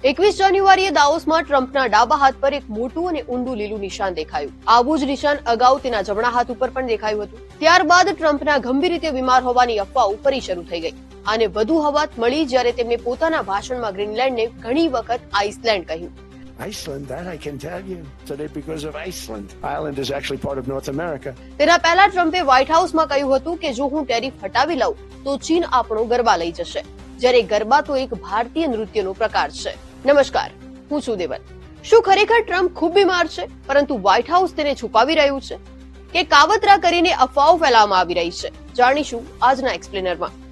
21 જાન્યુઆરીએ દાવોસમાં ટ્રમ્પના ડાબા હાથ પર એક મોટું અને ઊંડું લીલું નિશાન દેખાયું. આવું જ નિશાન અગાઉ તેના જમણા હાથ ઉપર પણ દેખાયું હતું. ત્યારબાદ ટ્રમ્પના ગંભીર રીતે બીમાર હોવાની અફવાઓ ફરી શરૂ થઈ ગઈ. આને વધુ હવાત મળી જ્યારે તેમણે પોતાના ભાષણમાં ગ્રીનલેન્ડને ઘણી વખત આઇસલેન્ડ કહ્યું. Iceland, that I can tell you. Today, because of Iceland. Ireland is actually part of North America. તેના પહેલા ટ્રમ્પે વ્હાઇટ હાઉસમાં કહ્યું હતું કે જો હું ટેરિફ હટાવી લઉં તો ચીન આપણો ગરબા લઈ જશે, જ્યારે ગરબા તો એક ભારતીય નૃત્યનો પ્રકાર છે. નમસ્કાર, હું છું દેવલ. શું ખરેખર ટ્રમ્પ ખૂબ બીમાર છે પરંતુ વ્હાઇટ હાઉસ તેને છુપાવી રહ્યું છે કે કાવતરા કરીને અફવાઓ ફેલાવવામાં આવી રહી છે? જાણીશું આજના એક્સપ્લેનરમાં.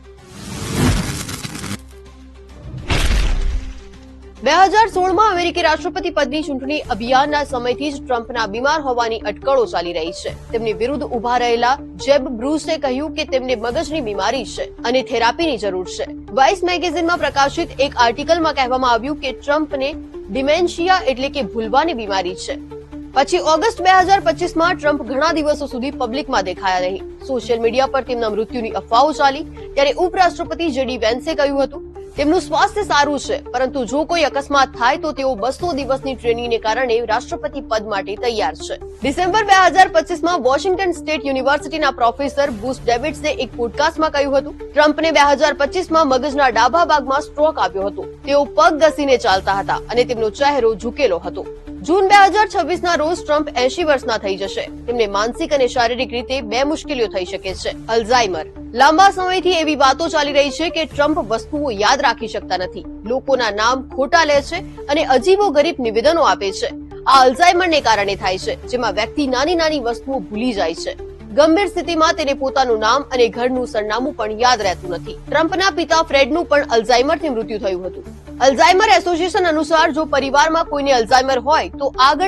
2016માં અમેરિકી રાષ્ટ્રપતિ પદની ચૂંટણી અભિયાનના સમયથી જ ટ્રમ્પના બીમાર હોવાની અટકળો ચાલી રહી છે. તેમની વિરુદ્ધ ઉભા રહેલા જેબ બ્રુસે કહ્યું કે તેમને મગજની બીમારી છે અને થેરાપીની જરૂર છે. વાઇસ મેગેઝિનમાં પ્રકાશિત એક આર્ટિકલમાં કહેવામાં આવ્યું કે ટ્રમ્પને ડિમેન્શિયા એટલે કે ભૂલવાની બીમારી છે. પછી ઓગસ્ટ 2025માં ટ્રમ્પ ઘણા દિવસો સુધી પબ્લિકમાં દેખાયા નહીં. સોશિયલ મીડિયા પર તેમના મૃત્યુની અફવાઓ ચાલી ત્યારે ઉપરાષ્ટ્રપતિ જેડી વેન્સે કહ્યું હતું તેમનું સ્વાસ્થ્ય સારું છે, પરંતુ જો કોઈ અકસ્માત થાય તો તેઓ 200 દિવસની ટ્રેનિંગને કારણે રાષ્ટ્રપતિ પદ માટે તૈયાર છે. ડિસેમ્બર 2025માં વોશિંગ્ટન સ્ટેટ યુનિવર્સિટીના પ્રોફેસર બુશ ડેવિડ્સે એક પોડકાસ્ટમાં કહ્યું હતું ટ્રમ્પને 2025માં મગજના ડાબા ભાગમાં સ્ટ્રોક આવ્યો હતો. તેઓ પગ ઘસીને ચાલતા હતા અને તેમનો ચહેરો ઝૂકેલો હતો. જૂન 2026ના રોજ ટ્રમ્પ 80 વર્ષના થઈ જશે. તેમને માનસિક અને શારીરિક રીતે 2 મુશ્કેલીઓ થઈ શકે છે. અલ્ઝાઇમર. લાંબા સમયથી એવી વાતો ચાલી રહી છે કે ટ્રમ્પ વસ્તુઓ યાદ રાખી શકતા નથી, લોકોના નામ ખોટા લે છે અને અજીબો ગરીબ નિવેદનો આપે છે. આ અલ્ઝાઇમરને કારણે થાય છે, જેમાં વ્યક્તિ નાની નાની વસ્તુઓ ભૂલી જાય છે. ગંભીર સ્થિતિમાં તેને પોતાનું નામ અને ઘરનું સરનામું પણ યાદ રહેતું નથી. ટ્રમ્પના પિતા ફ્રેડનું પણ અલ્ઝાઇમરથી મૃત્યુ થયું હતું. અલ્ઝાઇમર એસોસિએશન અનુસાર જો પરિવારમાં કોઈને અલ્ઝાઇમર હોય તો આગળ